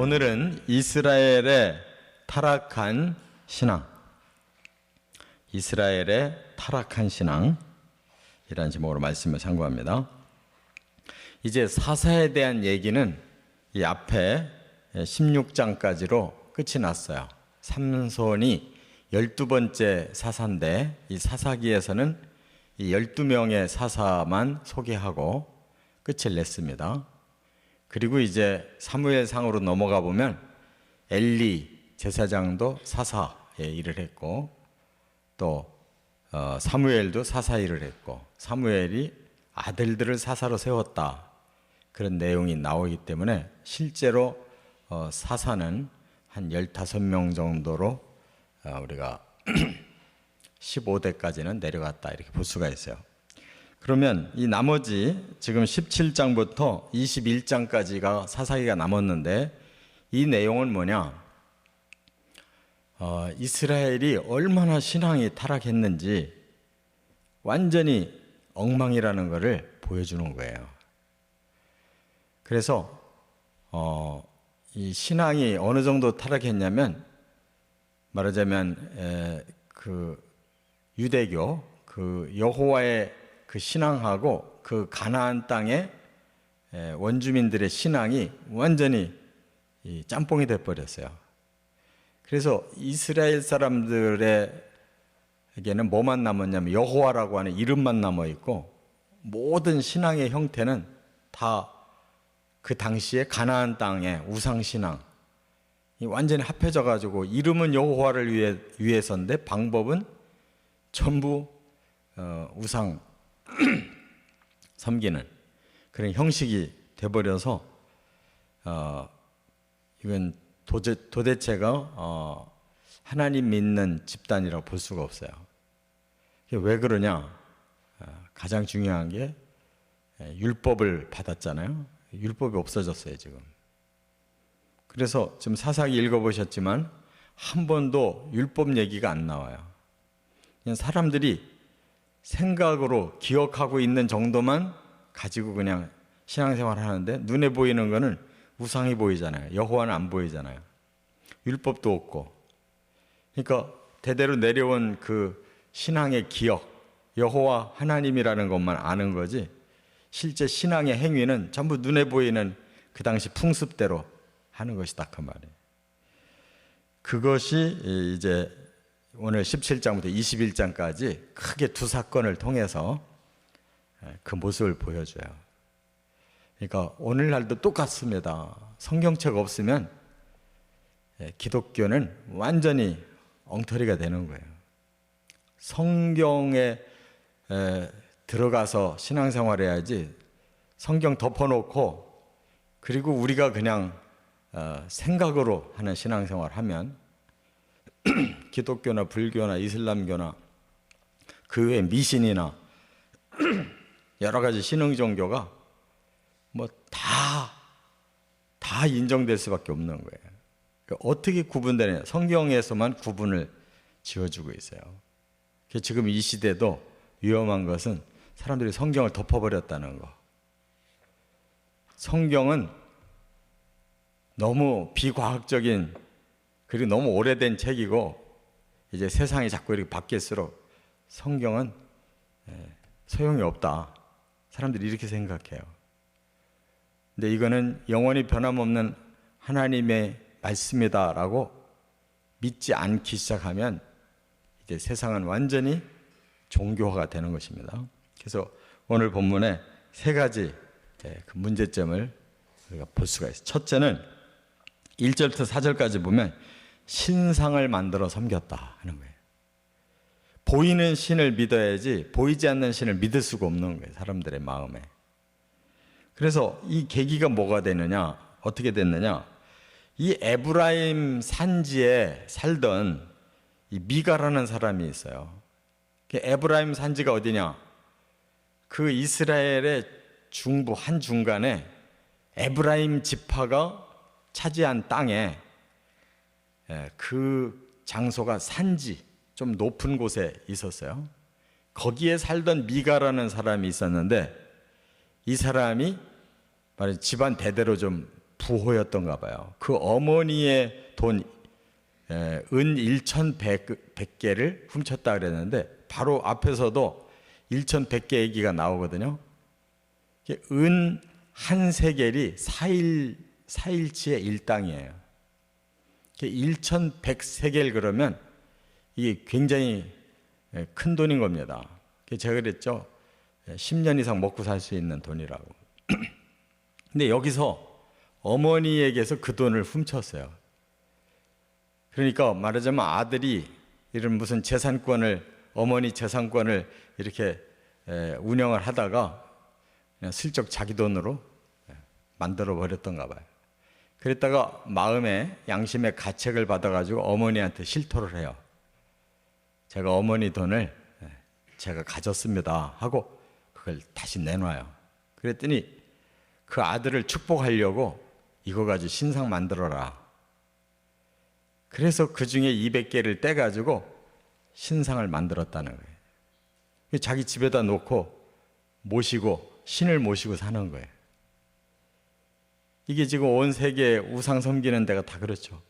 오늘은 이스라엘의 타락한 신앙, 이스라엘의 타락한 신앙이라는 제목으로 말씀을 상고합니다. 이제 사사에 대한 얘기는 이 앞에 16장까지로 끝이 났어요. 삼손이 12번째 사사인데 이 사사기에서는 이 12명의 사사만 소개하고 끝을 냈습니다. 그리고 이제 사무엘상으로 넘어가 보면 엘리 제사장도 사사의 일을 했고 또 사무엘도 사사 일을 했고 사무엘이 아들들을 사사로 세웠다, 그런 내용이 나오기 때문에 실제로 사사는 한 15명 정도로 우리가 15대까지는 내려갔다, 이렇게 볼 수가 있어요. 그러면 이 나머지 지금 17장부터 21장까지가 사사기가 남았는데 이 내용은 뭐냐? 이스라엘이 얼마나 신앙이 타락했는지 완전히 엉망이라는 것을 보여주는 거예요. 그래서 이 신앙이 어느 정도 타락했냐면, 말하자면 그 유대교, 그 여호와의 그 신앙하고 그 가나안 땅의 원주민들의 신앙이 완전히 짬뽕이 돼버렸어요. 그래서 이스라엘 사람들에게는 뭐만 남았냐면 여호와라고 하는 이름만 남아있고, 모든 신앙의 형태는 다 그 당시에 가나안 땅의 우상신앙, 완전히 합해져가지고 이름은 여호와를 위해서인데 방법은 전부 우상 섬기는 그런 형식이 돼버려서 이건 도대체가 하나님 믿는 집단이라고 볼 수가 없어요. 왜 그러냐? 가장 중요한 게 율법을 받았잖아요. 율법이 없어졌어요 지금. 그래서 지금 사사기 읽어보셨지만 한 번도 율법 얘기가 안 나와요. 그냥 사람들이 생각으로 기억하고 있는 정도만 가지고 그냥 신앙생활 하는데, 눈에 보이는 거는 우상이 보이잖아요. 여호와는 안 보이잖아요. 율법도 없고. 그러니까 대대로 내려온 그 신앙의 기억, 여호와 하나님이라는 것만 아는 거지, 실제 신앙의 행위는 전부 눈에 보이는 그 당시 풍습대로 하는 것이다, 그 말이에요. 그것이 이제 오늘 17장부터 21장까지 크게 두 사건을 통해서 그 모습을 보여줘요. 그러니까 오늘날도 똑같습니다. 성경책 없으면 기독교는 완전히 엉터리가 되는 거예요. 성경에 들어가서 신앙생활 해야지, 성경 덮어놓고 그리고 우리가 그냥 생각으로 하는 신앙생활 하면 기독교나 불교나 이슬람교나 그 외 미신이나 여러 가지 신흥 종교가 뭐 다 인정될 수밖에 없는 거예요. 그러니까 어떻게 구분되느냐? 성경에서만 구분을 지어주고 있어요. 지금 이 시대도 위험한 것은 사람들이 성경을 덮어버렸다는 거. 성경은 너무 비과학적인, 그리고 너무 오래된 책이고, 이제 세상이 자꾸 이렇게 바뀔수록 성경은 소용이 없다, 사람들이 이렇게 생각해요. 근데 이거는 영원히 변함없는 하나님의 말씀이다라고 믿지 않기 시작하면 이제 세상은 완전히 종교화가 되는 것입니다. 그래서 오늘 본문에 세 가지 그 문제점을 우리가 볼 수가 있어요. 첫째는 1절부터 4절까지 보면 신상을 만들어 섬겼다 하는 거예요. 보이는 신을 믿어야지 보이지 않는 신을 믿을 수가 없는 거예요, 사람들의 마음에. 그래서 이 계기가 뭐가 되느냐, 어떻게 됐느냐? 이 에브라임 산지에 살던 이 미가라는 사람이 있어요. 에브라임 산지가 어디냐? 그 이스라엘의 중부 한중간에 에브라임 지파가 차지한 땅에, 그 장소가 산지, 좀 높은 곳에 있었어요. 거기에 살던 미가라는 사람이 있었는데, 이 사람이 집안 대대로 좀 부호였던가 봐요. 그 어머니의 돈, 은 1,100개를 훔쳤다 그랬는데 바로 앞에서도 1,100개 얘기가 나오거든요. 은 한 세겔이 4일치의 일당이에요. 1,100세겔 그러면 이게 굉장히 큰 돈인 겁니다. 제가 그랬죠. 10년 이상 먹고 살 수 있는 돈이라고. 근데 여기서 어머니에게서 그 돈을 훔쳤어요. 그러니까 말하자면 아들이 이런 무슨 재산권을, 어머니 재산권을 이렇게 운영을 하다가 그냥 슬쩍 자기 돈으로 만들어 버렸던가 봐요. 그랬다가 마음에, 양심에 가책을 받아가지고 어머니한테 실토를 해요. 제가 어머니 돈을 제가 가졌습니다 하고 그걸 다시 내놔요. 그랬더니 그 아들을 축복하려고 이거 가지고 신상 만들어라. 그래서 그 중에 200개를 떼가지고 신상을 만들었다는 거예요. 자기 집에다 놓고 모시고, 신을 모시고 사는 거예요. 이게 지금 온 세계 우상 섬기는 데가 다 그렇죠.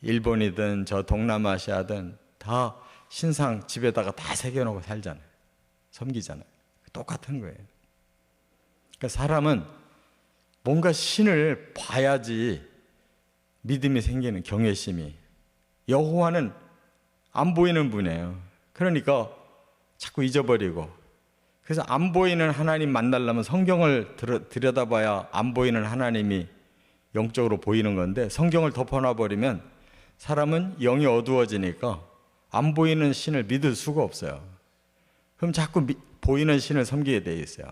일본이든 저 동남아시아든 다 신상 집에다가 다 새겨놓고 살잖아요. 섬기잖아요. 똑같은 거예요. 그러니까 사람은 뭔가 신을 봐야지 믿음이 생기는, 경외심이. 여호와는 안 보이는 분이에요. 그러니까 자꾸 잊어버리고, 그래서 안 보이는 하나님 만나려면 성경을 들여다봐야 안 보이는 하나님이 영적으로 보이는 건데, 성경을 덮어놔버리면 사람은 영이 어두워지니까 안 보이는 신을 믿을 수가 없어요. 그럼 자꾸 보이는 신을 섬기게 돼 있어요.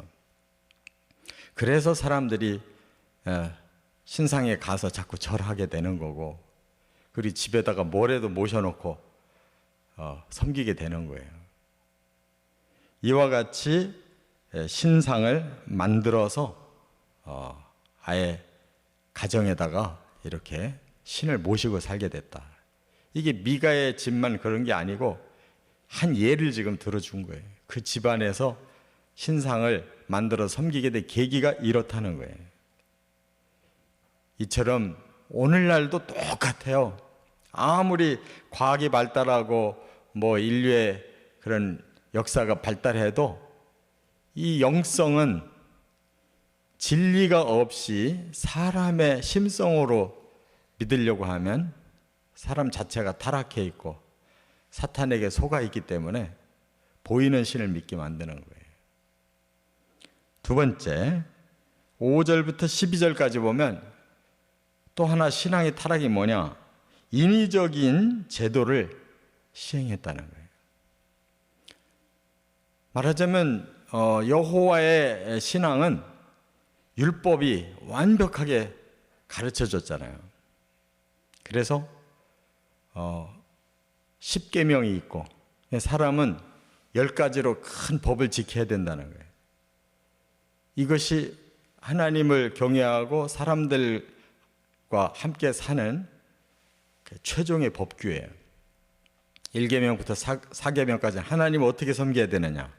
그래서 사람들이 신상에 가서 자꾸 절하게 되는 거고, 그리고 집에다가 뭐라도 모셔놓고 섬기게 되는 거예요. 이와 같이 신상을 만들어서 아예 가정에다가 이렇게 신을 모시고 살게 됐다. 이게 미가의 집만 그런 게 아니고 한 예를 지금 들어준 거예요. 그 집안에서 신상을 만들어 섬기게 된 계기가 이렇다는 거예요. 이처럼 오늘날도 똑같아요. 아무리 과학이 발달하고 뭐 인류의 그런 역사가 발달해도 이 영성은 진리가 없이 사람의 심성으로 믿으려고 하면 사람 자체가 타락해 있고 사탄에게 속아 있기 때문에 보이는 신을 믿게 만드는 거예요. 두 번째, 5절부터 12절까지 보면 또 하나 신앙의 타락이 뭐냐? 인위적인 제도를 시행했다는 거예요. 말하자면 여호와의 신앙은 율법이 완벽하게 가르쳐줬잖아요. 그래서 10계명이 있고 사람은 10가지로 큰 법을 지켜야 된다는 거예요. 이것이 하나님을 경외하고 사람들과 함께 사는 최종의 법규예요. 1계명부터 4계명까지 하나님을 어떻게 섬겨야 되느냐,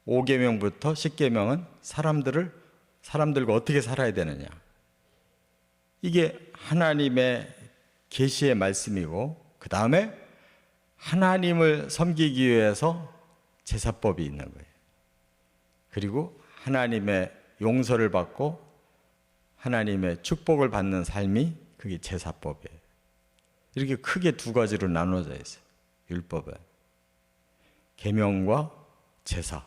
5계명부터 10계명은 사람들과 어떻게 살아야 되느냐, 이게 하나님의 계시의 말씀이고, 그 다음에 하나님을 섬기기 위해서 제사법이 있는 거예요. 그리고 하나님의 용서를 받고 하나님의 축복을 받는 삶이 그게 제사법이에요. 이렇게 크게 두 가지로 나눠져 있어요. 율법은 계명과 제사.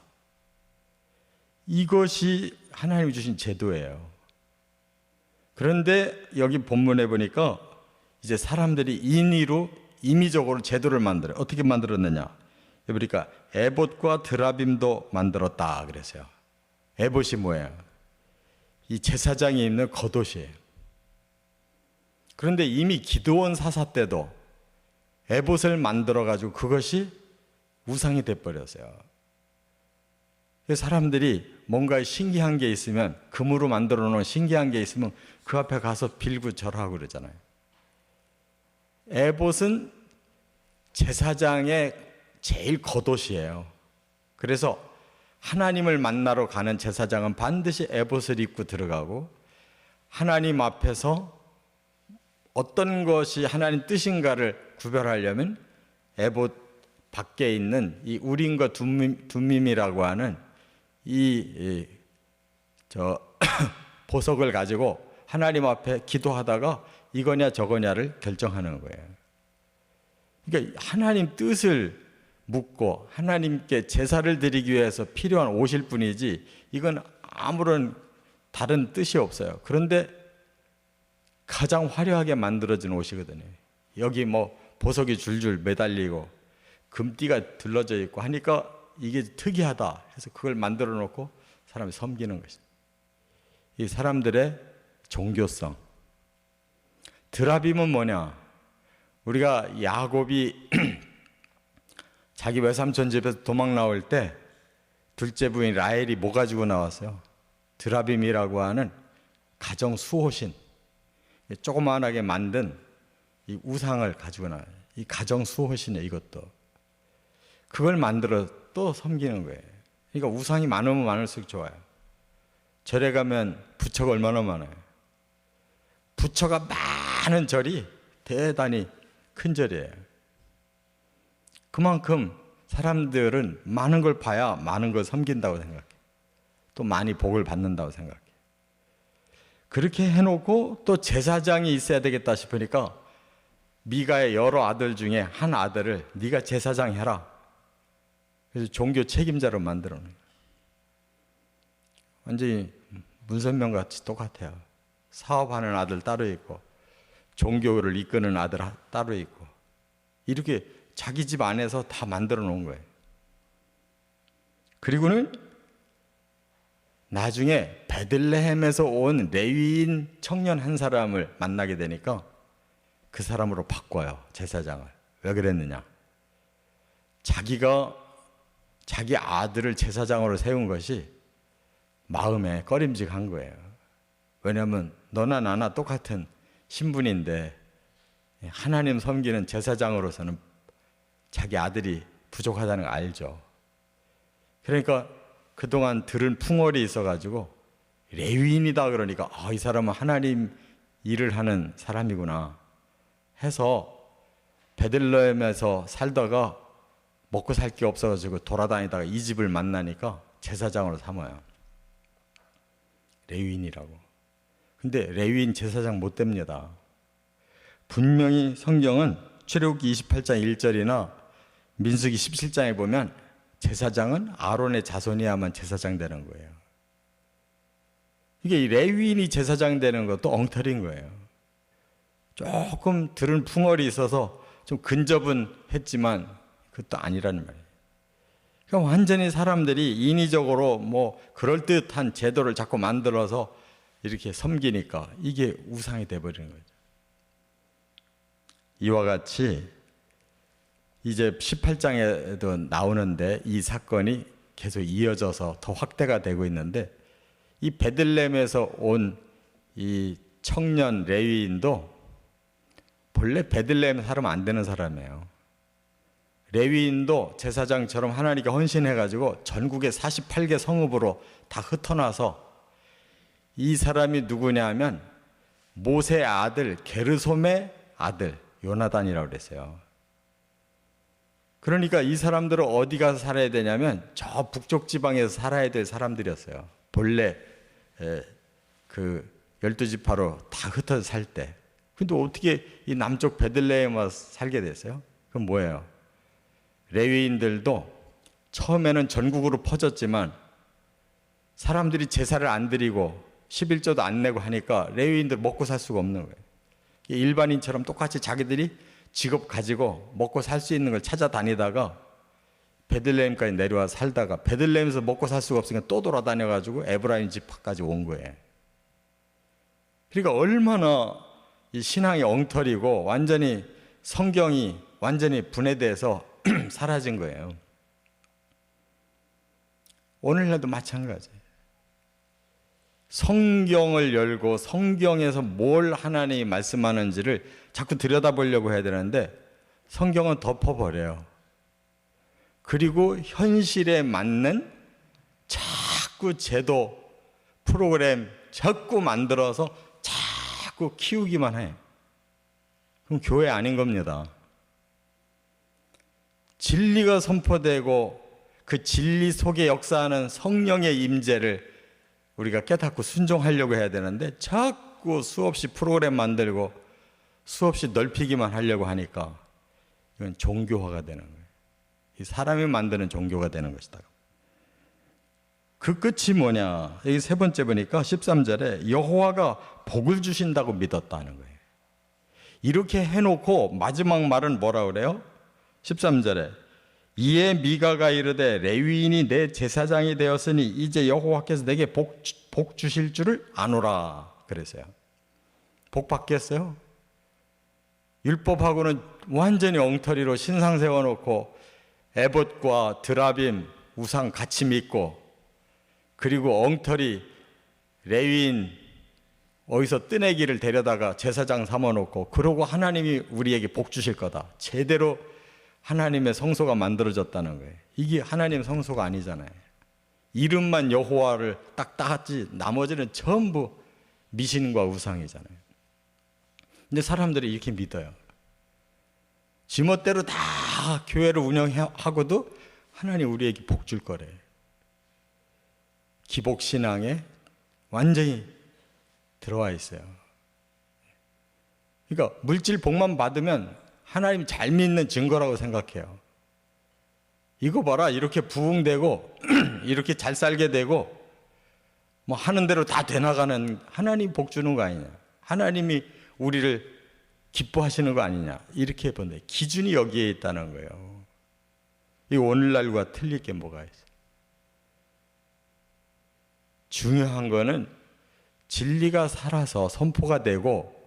이것이 하나님이 주신 제도예요. 그런데 여기 본문에 보니까 이제 사람들이 임의적으로 제도를 만들어요. 어떻게 만들었느냐? 그러니까 에봇과 드라빔도 만들었다 그랬어요. 에봇이 뭐예요? 이 제사장이 입는 겉옷이에요. 그런데 이미 기드온 사사 때도 에봇을 만들어가지고 그것이 우상이 돼버렸어요. 사람들이 뭔가 신기한 게 있으면, 금으로 만들어 놓은 신기한 게 있으면 그 앞에 가서 빌고 절하고 그러잖아요. 에봇은 제사장의 제일 겉옷이에요. 그래서 하나님을 만나러 가는 제사장은 반드시 에봇을 입고 들어가고, 하나님 앞에서 어떤 것이 하나님 뜻인가를 구별하려면 에봇 밖에 있는 이 우림과 둠밈이라고 하는 보석을 가지고 하나님 앞에 기도하다가 이거냐 저거냐를 결정하는 거예요. 그러니까 하나님 뜻을 묻고 하나님께 제사를 드리기 위해서 필요한 옷일 뿐이지 이건 아무런 다른 뜻이 없어요. 그런데 가장 화려하게 만들어진 옷이거든요. 여기 뭐 보석이 줄줄 매달리고 금띠가 들러져 있고 하니까 이게 특이하다 해서 그걸 만들어 놓고 사람이 섬기는 것이죠. 이 사람들의 종교성. 드라빔은 뭐냐? 우리가 야곱이 자기 외삼촌 집에서 도망 나올 때 둘째 부인 라헬이 뭐 가지고 나왔어요? 드라빔이라고 하는 가정 수호신, 조그만하게 만든 이 우상을 가지고 나와요. 이 가정 수호신이에요. 이것도 그걸 만들어 또 섬기는 거예요. 그러니까 우상이 많으면 많을수록 좋아요. 절에 가면 부처가 얼마나 많아요. 부처가 많은 절이 대단히 큰 절이에요. 그만큼 사람들은 많은 걸 봐야 많은 걸 섬긴다고 생각해. 또 많이 복을 받는다고 생각해. 그렇게 해놓고 또 제사장이 있어야 되겠다 싶으니까 미가의 여러 아들 중에 한 아들을 네가 제사장 해라. 그래서 종교 책임자로 만들어 놓은 거예요. 완전히 문선명 같이 똑같아요. 사업하는 아들 따로 있고 종교를 이끄는 아들 따로 있고 이렇게 자기 집 안에서 다 만들어 놓은 거예요. 그리고는 나중에 베들레헴에서 온 레위인 청년 한 사람을 만나게 되니까 그 사람으로 바꿔요. 제사장을. 왜 그랬느냐? 자기가 자기 아들을 제사장으로 세운 것이 마음에 꺼림직한 거예요. 왜냐하면 너나 나나 똑같은 신분인데 하나님 섬기는 제사장으로서는 자기 아들이 부족하다는 걸 알죠. 그러니까 그동안 들은 풍월이 있어가지고 레위인이다 그러니까 이 사람은 하나님 일을 하는 사람이구나 해서 베들레헴에서 살다가 먹고 살 게 없어가지고 돌아다니다가 이 집을 만나니까 제사장으로 삼아요. 레위인이라고. 근데 레위인 제사장 못 됩니다. 분명히 성경은 출애굽기 28장 1절이나 민수기 17장에 보면 제사장은 아론의 자손이야만 제사장 되는 거예요. 이게 레위인이 제사장 되는 것도 엉터리인 거예요. 조금 들은 풍월이 있어서 좀 근접은 했지만 그것도 아니라는 말이에요. 그러니까 완전히 사람들이 인위적으로 뭐 그럴듯한 제도를 자꾸 만들어서 이렇게 섬기니까 이게 우상이 돼버리는 거죠. 이와 같이 이제 18장에도 나오는데 이 사건이 계속 이어져서 더 확대가 되고 있는데 이 베들레헴에서 온 이 청년 레위인도 본래 베들레헴 사람 안 되는 사람이에요. 레위인도 제사장처럼 하나님께 헌신해가지고 전국의 48개 성읍으로 다 흩어나서 이 사람이 누구냐 하면 모세의 아들 게르솜의 아들 요나단이라고 그랬어요. 그러니까 이 사람들은 어디 가서 살아야 되냐면 저 북쪽 지방에서 살아야 될 사람들이었어요. 본래 그 12지파로 다 흩어져 살 때. 근데 어떻게 이 남쪽 베들레헴 와서 살게 됐어요? 그건 뭐예요? 레위인들도 처음에는 전국으로 퍼졌지만 사람들이 제사를 안 드리고 11조도 안 내고 하니까 레위인들 먹고 살 수가 없는 거예요. 일반인처럼 똑같이 자기들이 직업 가지고 먹고 살 수 있는 걸 찾아다니다가 베들레헴까지 내려와 살다가 베들레헴에서 먹고 살 수가 없으니까 또 돌아다녀가지고 에브라임 지파까지 온 거예요. 그러니까 얼마나 이 신앙이 엉터리고 완전히 성경이 완전히 분해돼서 사라진 거예요. 오늘날도 마찬가지예요. 성경을 열고 성경에서 뭘 하나님이 말씀하는지를 자꾸 들여다보려고 해야 되는데 성경은 덮어버려요. 그리고 현실에 맞는 자꾸 제도, 프로그램 자꾸 만들어서 자꾸 키우기만 해. 그럼 교회 아닌 겁니다. 진리가 선포되고 그 진리 속에 역사하는 성령의 임재를 우리가 깨닫고 순종하려고 해야 되는데 자꾸 수없이 프로그램 만들고 수없이 넓히기만 하려고 하니까 이건 종교화가 되는 거예요. 이 사람이 만드는 종교가 되는 것이다. 그 끝이 뭐냐? 여기 세 번째 보니까 13절에 여호와가 복을 주신다고 믿었다는 거예요. 이렇게 해놓고 마지막 말은 뭐라 그래요? 13절에 이에 미가가 이르되 레위인이 내 제사장이 되었으니 이제 여호와께서 내게 복 주실 줄을 아노라 그랬어요. 복 받겠어요? 율법하고는 완전히 엉터리로 신상 세워놓고 에봇과 드라빔 우상 같이 믿고 그리고 엉터리 레위인 어디서 뜨내기를 데려다가 제사장 삼아놓고 그러고 하나님이 우리에게 복 주실 거다. 제대로 하나님의 성소가 만들어졌다는 거예요. 이게 하나님 성소가 아니잖아요. 이름만 여호와를 딱 따지 나머지는 전부 미신과 우상이잖아요. 근데 사람들이 이렇게 믿어요. 지멋대로 다 교회를 운영하고도 하나님 우리에게 복 줄 거래. 기복신앙에 완전히 들어와 있어요. 그러니까 물질 복만 받으면 하나님 잘 믿는 증거라고 생각해요. 이거 봐라, 이렇게 부흥되고 이렇게 잘 살게 되고 뭐 하는 대로 다 돼나가는 하나님 복 주는 거 아니냐, 하나님이 우리를 기뻐하시는 거 아니냐, 이렇게 본데 기준이 여기에 있다는 거예요. 이 오늘날과 틀릴 게 뭐가 있어요? 중요한 거는 진리가 살아서 선포가 되고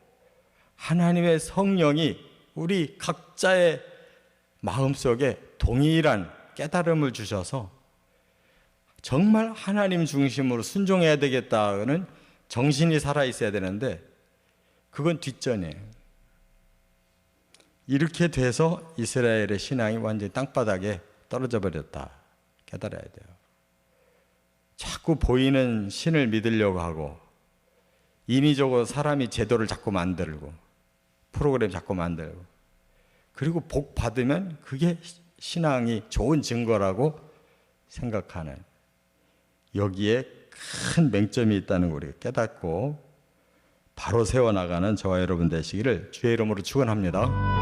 하나님의 성령이 우리 각자의 마음속에 동일한 깨달음을 주셔서 정말 하나님 중심으로 순종해야 되겠다는 정신이 살아있어야 되는데 그건 뒷전이에요. 이렇게 돼서 이스라엘의 신앙이 완전히 땅바닥에 떨어져 버렸다 깨달아야 돼요. 자꾸 보이는 신을 믿으려고 하고 인위적으로 사람이 제도를 자꾸 만들고 프로그램 자꾸 만들고 그리고 복 받으면 그게 신앙이 좋은 증거라고 생각하는, 여기에 큰 맹점이 있다는 걸 우리가 깨닫고 바로 세워나가는 저와 여러분 되시기를 주의 이름으로 축원합니다.